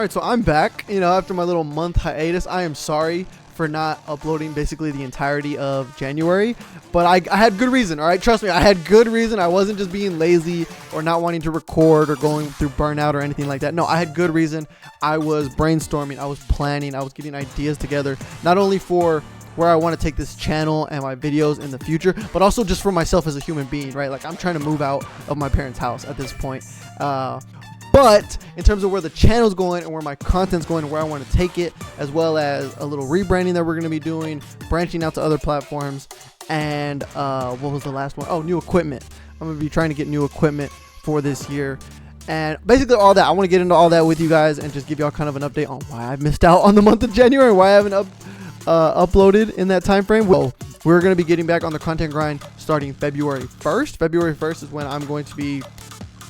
Alright, so I'm back, after my little month hiatus. I am sorry for not uploading basically the entirety of January, but I had good reason, alright? Trust me, I had good reason. I wasn't just being lazy or not wanting to record or going through burnout or anything like that. No, I had good reason. I was brainstorming, I was planning, I was getting ideas together, not only for where I want to take this channel and my videos in the future, but also just for myself as a human being, right? Like, I'm trying to move out of my parents' house at this point. But in terms of where the channel's going and where my content's going and where I want to take it, as well as a little rebranding that we're going to be doing, branching out to other platforms, and what was the last one? Oh, new equipment. I'm going to be trying to get new equipment for this year. And basically all that. I want to get into all that with you guys and just give y'all kind of an update on why I missed out on the month of January and why I haven't uploaded in that time frame. Well, we're going to be getting back on the content grind starting February 1st. February 1st is when I'm going to be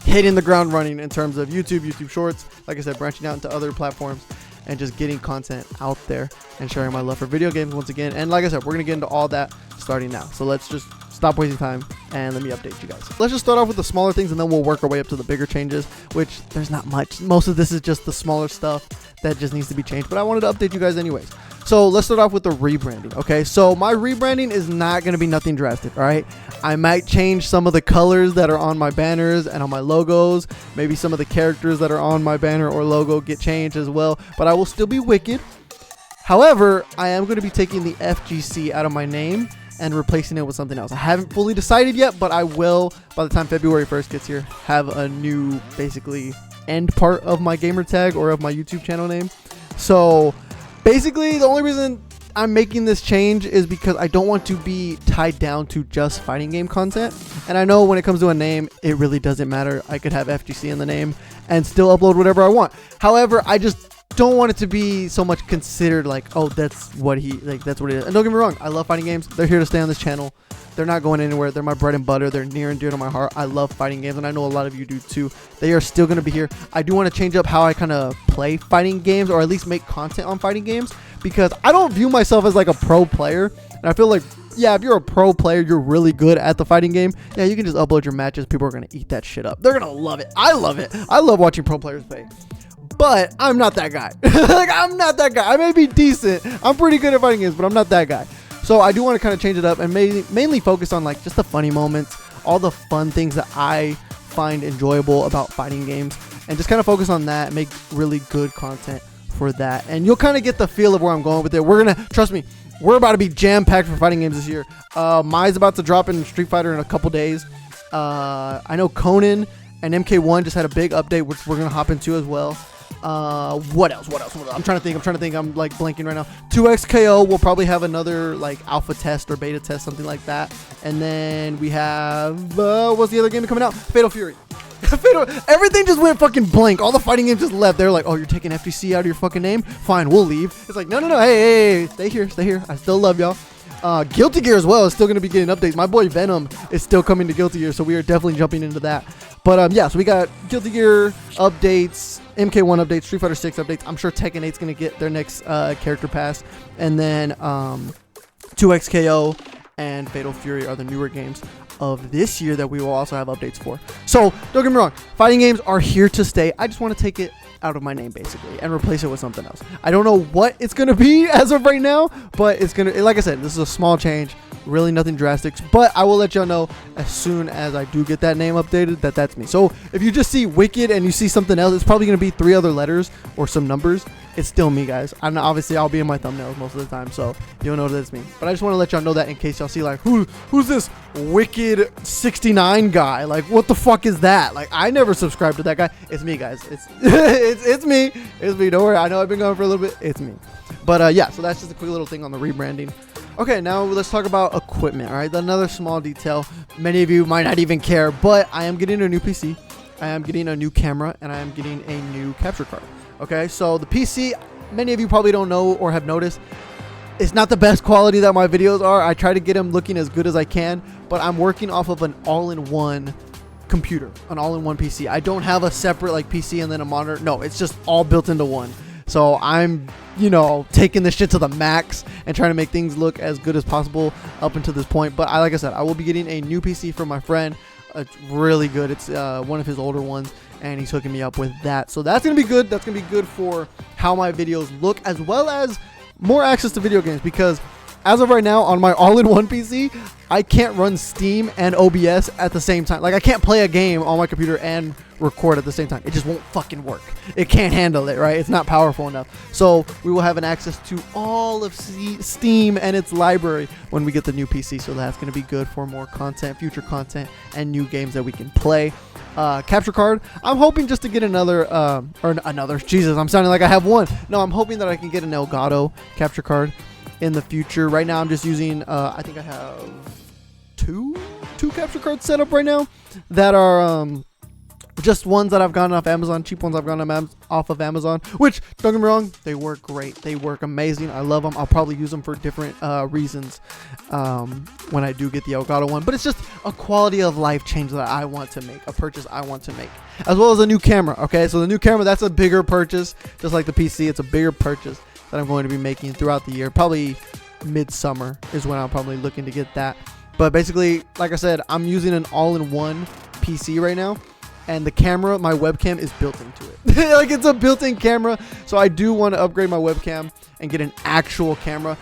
hitting the ground running in terms of YouTube Shorts, like I said, branching out into other platforms and just getting content out there and sharing my love for video games once again. And like I said, we're gonna get into all that starting now. So let's just stop wasting time and let me update you guys. Let's just start off with the smaller things and then we'll work our way up to the bigger changes, which there's not much. Most of this is just the smaller stuff that just needs to be changed, but I wanted to update you guys anyways. So let's start off with the rebranding. Okay, so my rebranding is not going to be nothing drastic. All right, I might change some of the colors that are on my banners and on my logos. Maybe some of the characters that are on my banner or logo get changed as well, but I will still be Wicked. However, I am going to be taking the FGC out of my name and replacing it with something else. I haven't fully decided yet, but I will, by the time February 1st gets here, have a new basically end part of my gamer tag or of my YouTube channel name. So basically, the only reason I'm making this change is because I don't want to be tied down to just fighting game content. And I know when it comes to a name, it really doesn't matter. I could have FGC in the name and still upload whatever I want. However, I just don't want it to be so much considered like, oh, that's what it is. And don't get me wrong, I love fighting games. They're here to stay on this channel. They're not going anywhere. They're my bread and butter. They're near and dear to my heart. I love fighting games, and I know a lot of you do too. They are still going to be here. I do want to change up how I kind of play fighting games, or at least make content on fighting games, because I don't view myself as like a pro player. And I feel like, yeah, if you're a pro player, you're really good at the fighting game, yeah, you can just upload your matches. People are going to eat that shit up. They're going to love it. I love it. I love watching pro players play. But I'm not that guy. Like, I'm not that guy. I may be decent. I'm pretty good at fighting games, but I'm not that guy. So I do want to kind of change it up and mainly focus on like just the funny moments, all the fun things that I find enjoyable about fighting games, and just kind of focus on that, make really good content for that. And you'll kind of get the feel of where I'm going with it. We're going to, trust me, we're about to be jam-packed for fighting games this year. Mine's about to drop in Street Fighter in a couple days. I know Conan and MK1 just had a big update, which we're going to hop into as well. What else? I'm trying to think. I'm like blanking right now. 2XKO will probably have another like alpha test or beta test, something like that. And then we have what's the other game coming out? Fatal Fury. Everything just went fucking blank. All the fighting games just left. They're like, oh, you're taking FGC out of your fucking name? Fine, we'll leave. It's like, no. Hey, stay here. I still love y'all. Guilty Gear as well is still going to be getting updates. My boy Venom is still coming to Guilty Gear, so we are definitely jumping into that. But yeah, so we got Guilty Gear updates, MK1 updates, Street Fighter 6 updates. I'm sure Tekken 8's going to get their next character pass. And then 2XKO and Fatal Fury are the newer games of this year that we will also have updates for. So don't get me wrong, fighting games are here to stay. I just want to take it out of my name basically and replace it with something else. I don't know what it's going to be as of right now, but it's going to, like I said, this is a small change, really nothing drastic, but I will let y'all know as soon as I do get that name updated that that's me. So if you just see Wicked and you see something else, it's probably going to be 3 other letters or some numbers. It's still me, guys. I'm obviously I'll be in my thumbnails most of the time, so you'll know that it's me. But I just want to let y'all know that in case y'all see like, who's this Wicked 69 guy? Like, what the fuck is that? Like, I never subscribed to that guy. It's me, guys. It's it's me. It's me. Don't worry. I know I've been going for a little bit. It's me. But yeah, so that's just a quick little thing on the rebranding. Okay, now let's talk about equipment. All right, another small detail. Many of you might not even care, but I am getting a new PC. I am getting a new camera, and I am getting a new capture card. Okay, so the PC, many of you probably don't know or have noticed, it's not the best quality that my videos are. I try to get them looking as good as I can, but I'm working off of an all-in-one computer, an all-in-one PC. I don't have a separate like PC and then a monitor. No, it's just all built into one. So I'm, taking this shit to the max and trying to make things look as good as possible up until this point. But like I said, I will be getting a new PC from my friend. It's really good. It's one of his older ones, and he's hooking me up with that. So that's gonna be good. That's gonna be good for how my videos look, as well as more access to video games, because as of right now on my all-in-one PC, I can't run Steam and OBS at the same time. Like, I can't play a game on my computer and record at the same time. It just won't fucking work. It can't handle it, right? It's not powerful enough. So we will have an access to all of Steam and its library when we get the new PC. So that's going to be good for more content, future content, and new games that we can play. Capture card, I'm hoping just to get another Jesus, I'm sounding like I have one. No, I'm hoping that I can get an Elgato capture card in the future. Right now I'm just using I think I have two capture cards set up right now that are just ones that I've gotten off Amazon, cheap ones I've gotten off of Amazon, which, don't get me wrong, they work great. They work amazing. I love them. I'll probably use them for different reasons when I do get the Elgato one, but it's just a quality of life change that I want to make, a purchase I want to make, as well as a new camera. Okay, so the new camera, that's a bigger purchase, just like the PC. It's a bigger purchase that I'm going to be making throughout the year. Probably midsummer is when I'm probably looking to get that. But basically, like I said, I'm using an all-in-one PC right now, and the camera, my webcam is built into it. Like, it's a built-in camera. So I do want to upgrade my webcam and get an actual camera,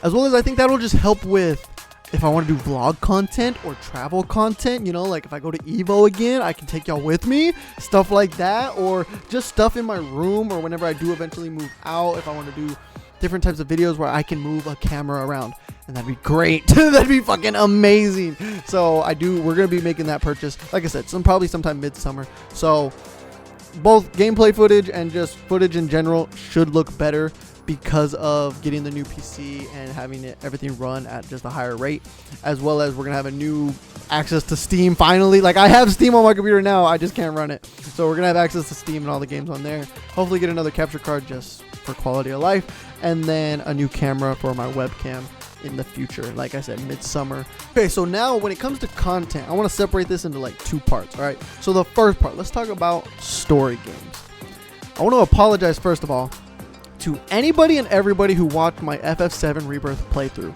as well as I think that'll just help with if I want to do vlog content or travel content, you know, like if I go to Evo again, I can take y'all with me, stuff like that, or just stuff in my room, or whenever I do eventually move out, if I want to do different types of videos where I can move a camera around, and that'd be great. That'd be fucking amazing. So we're gonna be making that purchase, like I said, probably sometime midsummer. So both gameplay footage and just footage in general should look better because of getting the new PC and having everything run at just a higher rate, as well as we're gonna have a new access to Steam finally. Like, I have Steam on my computer now, I just can't run it. So we're gonna have access to Steam and all the games on there. Hopefully get another capture card just for quality of life, and then a new camera for my webcam in the future, like I said, midsummer. Okay, so now when it comes to content, I want to separate this into like two parts. All right, so the first part, let's talk about story games. I want to apologize first of all to anybody and everybody who watched my FF7 Rebirth playthrough.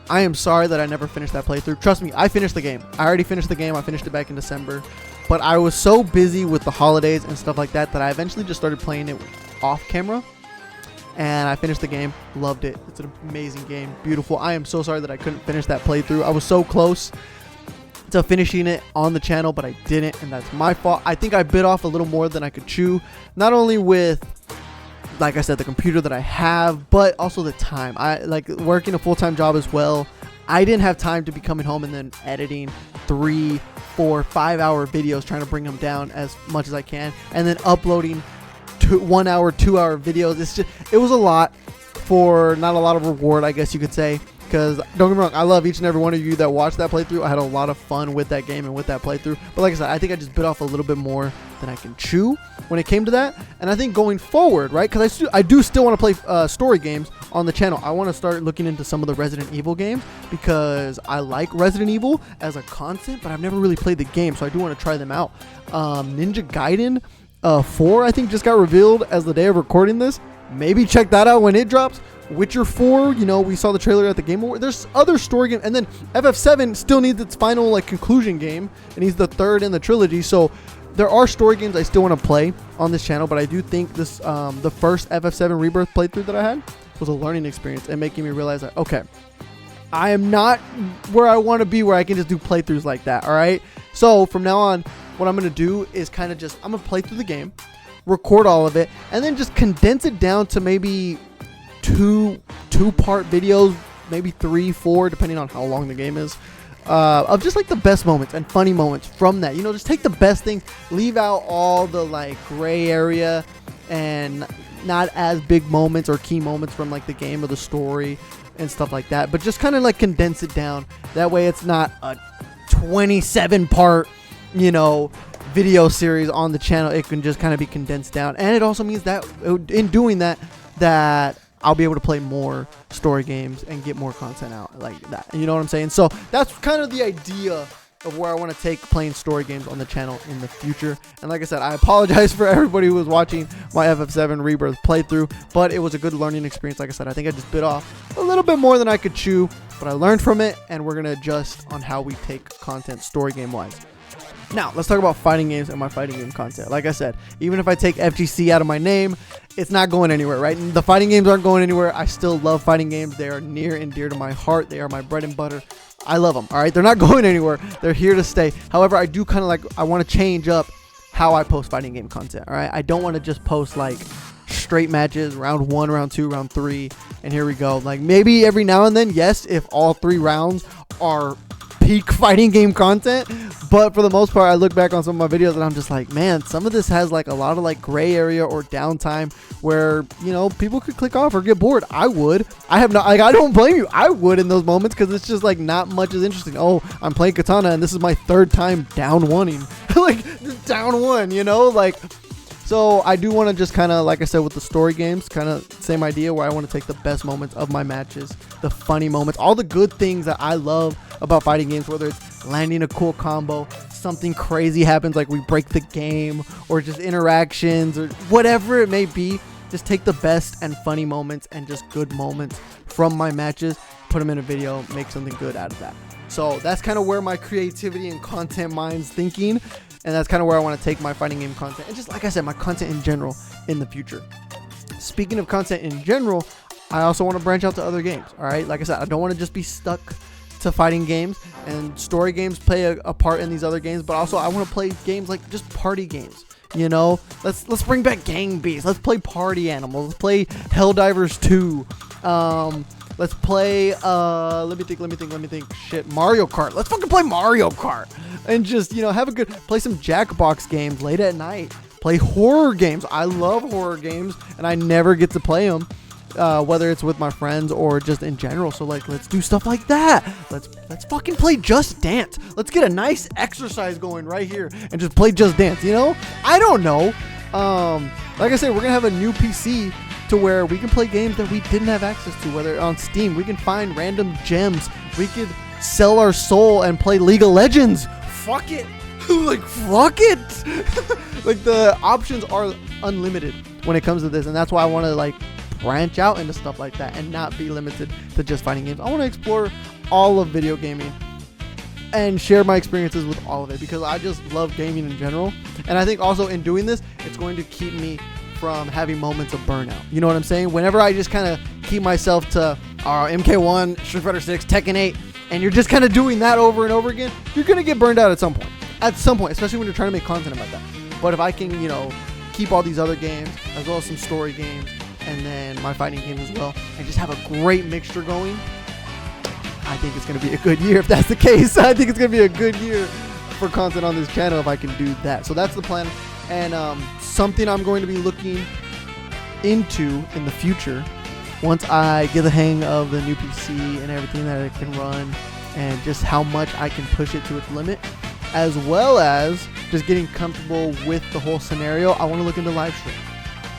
I am sorry that I never finished that playthrough. Trust me, I finished the game. I already finished the game. I finished it back in December, but I was so busy with the holidays and stuff like that that I eventually just started playing it off camera. And I finished the game, loved it. It's an amazing game, beautiful. I am so sorry that I couldn't finish that playthrough. I was so close to finishing it on the channel, but I didn't, and that's my fault. I think I bit off a little more than I could chew, not only with, like I said, the computer that I have, but also the time. I like working a full-time job as well. I didn't have time to be coming home and then editing 3, 4, 5-hour videos, trying to bring them down as much as I can, and then uploading 1 hour, 2 hour videos. It was a lot for not a lot of reward, I guess you could say, because don't get me wrong, I love each and every one of you that watched that playthrough. I had a lot of fun with that game and with that playthrough, but like I said, I think I just bit off a little bit more than I can chew when it came to that. And I think going forward, right, because I do still want to play story games on the channel. I want to start looking into some of the Resident Evil games, because I like Resident Evil as a concept, but I've never really played the game, so I do want to try them out. Ninja Gaiden 4, I think, just got revealed as the day of recording this. Maybe check that out when it drops. Witcher 4, you know, we saw the trailer at the Game Awards. There's other story games, and then FF7 still needs its final like conclusion game, and he's the third in the trilogy. So there are story games I still want to play on this channel, but I do think this the first FF7 Rebirth playthrough that I had was a learning experience and making me realize that, okay, I am not where I want to be, where I can just do playthroughs like that. All right, so from now on, what I'm going to do is kind of just, I'm going to play through the game, record all of it, and then just condense it down to maybe two-part videos, maybe 3, 4, depending on how long the game is, of just like the best moments and funny moments from that. You know, just take the best things, leave out all the like gray area and not as big moments or key moments from like the game or the story and stuff like that, but just kind of like condense it down. That way it's not a 27-part, you know, video series on the channel. It can just kind of be condensed down, and it also means that in doing that I'll be able to play more story games and get more content out like that. You know what I'm saying? So that's kind of the idea of where I want to take playing story games on the channel in the future. And like I said, I apologize for everybody who was watching my FF7 Rebirth playthrough, but it was a good learning experience. Like I said, I think I just bit off a little bit more than I could chew, but I learned from it, and we're going to adjust on how we take content story game wise. Now, let's talk about fighting games and my fighting game content. Like I said, even if I take FGC out of my name, it's not going anywhere, right? The fighting games aren't going anywhere. I still love fighting games. They are near and dear to my heart. They are my bread and butter. I love them, all right? They're not going anywhere. They're here to stay. However, I do kind of I want to change up how I post fighting game content, all right? I don't want to just post like straight matches, round 1, round 2, round 3, and here we go. Like maybe every now and then, yes, if all 3 rounds are peak fighting game content, but for the most part, I look back on some of my videos and I'm just like, man, some of this has like a lot of like gray area or downtime where, you know, people could click off or get bored. I would. I have not, like, I don't blame you. I would in those moments because it's just like not much is interesting. Oh, I'm playing Katana and this is my 3rd time down oneing. Like just down one, you know, like. So I do want to just kind of, like I said, with the story games, kind of same idea where I want to take the best moments of my matches, the funny moments, all the good things that I love about fighting games, whether it's landing a cool combo, something crazy happens like we break the game, or just interactions, or whatever it may be. Just take the best and funny moments and just good moments from my matches, put them in a video, make something good out of that. So that's kind of where my creativity and content mind's thinking. And that's kind of where I want to take my fighting game content. And just like I said, my content in general in the future. Speaking of content in general, I also want to branch out to other games. All right. Like I said, I don't want to just be stuck to fighting games, and story games play a part in these other games. But also I want to play games like just party games. You know, let's bring back Gang Beasts. Let's play Party Animals. Let's play Helldivers 2. Let's play, let me think. Shit, Mario Kart. Let's fucking play Mario Kart. And just, you know, play some Jackbox games late at night. Play horror games. I love horror games, and I never get to play them, whether it's with my friends or just in general. So, like, let's do stuff like that. Let's fucking play Just Dance. Let's get a nice exercise going right here and just play Just Dance, you know? I don't know. Like I said, we're going to have a new PC to where we can play games that we didn't have access to, whether on Steam. We can find random gems. We could sell our soul and play League of Legends. Fuck it. Like, fuck it. Like, the options are unlimited when it comes to this, and that's why I want to, like, branch out into stuff like that and not be limited to just fighting games. I want to explore all of video gaming and share my experiences with all of it, because I just love gaming in general. And I think also in doing this, it's going to keep me from having moments of burnout. You know what I'm saying? Whenever I just kind of keep myself to MK1, Street Fighter 6, Tekken 8, and you're just kind of doing that over and over again, you're going to get burned out at some point. At some point, especially when you're trying to make content about that. But if I can, you know, keep all these other games, as well as some story games, and then my fighting games as well, and just have a great mixture going, I think it's going to be a good year if that's the case. I think it's going to be a good year for content on this channel if I can do that. So that's the plan. And something I'm going to be looking into in the future, once I get the hang of the new PC and everything that it can run, and just how much I can push it to its limit, as well as just getting comfortable with the whole scenario, I want to look into live stream.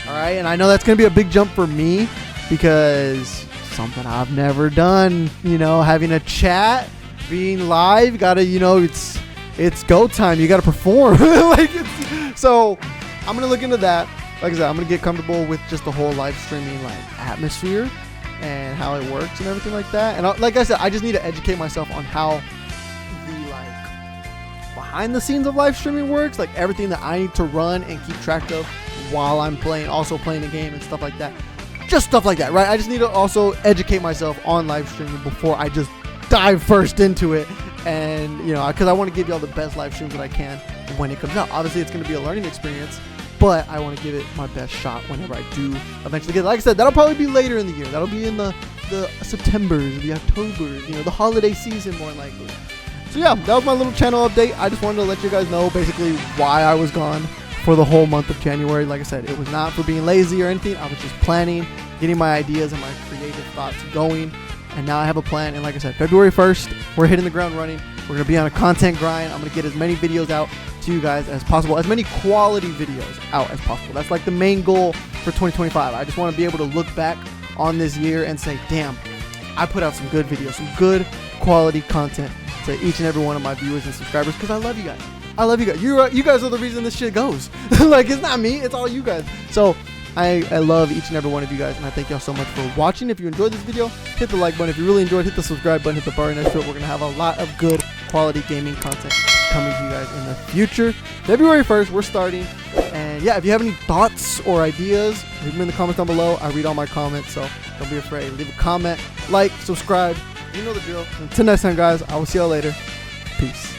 All right, and I know that's going to be a big jump for me, because something I've never done, you know, having a chat, being live, gotta, you know, it's go time. You gotta perform. So I'm gonna look into that. Like I said, I'm gonna get comfortable with just the whole live streaming like atmosphere and how it works and everything like that. And like I said, I just need to educate myself on how the like behind the scenes of live streaming works, like everything that I need to run and keep track of while I'm playing, also playing the game and stuff like that. Just stuff like that, right? I just need to also educate myself on live streaming before I just dive first into it. And, you know, because I want to give y'all the best live streams that I can when it comes out. Obviously, it's going to be a learning experience, but I want to give it my best shot whenever I do eventually get it. Like I said, that'll probably be later in the year. That'll be in the Septembers, the Octobers, you know, the holiday season more likely. So, yeah, that was my little channel update. I just wanted to let you guys know basically why I was gone for the whole month of January. Like I said, it was not for being lazy or anything. I was just planning, getting my ideas and my creative thoughts going. And now I have a plan, and like I said, February 1st, we're hitting the ground running. We're going to be on a content grind. I'm going to get as many videos out to you guys as possible, as many quality videos out as possible. That's like the main goal for 2025. I just want to be able to look back on this year and say, damn, I put out some good videos, some good quality content to each and every one of my viewers and subscribers, because I love you guys. I love you guys. You guys are the reason this shit goes. Like, it's not me, it's all you guys. So I love each and every one of you guys, and I thank y'all so much for watching. If you enjoyed this video, hit the like button. If you really enjoyed, hit the subscribe button, hit the bar next to it. We're going to have a lot of good quality gaming content coming to you guys in the future. February 1st, we're starting. And yeah, if you have any thoughts or ideas, leave them in the comments down below. I read all my comments, so don't be afraid. Leave a comment, like, subscribe. You know the drill. Until next time, guys, I will see y'all later. Peace.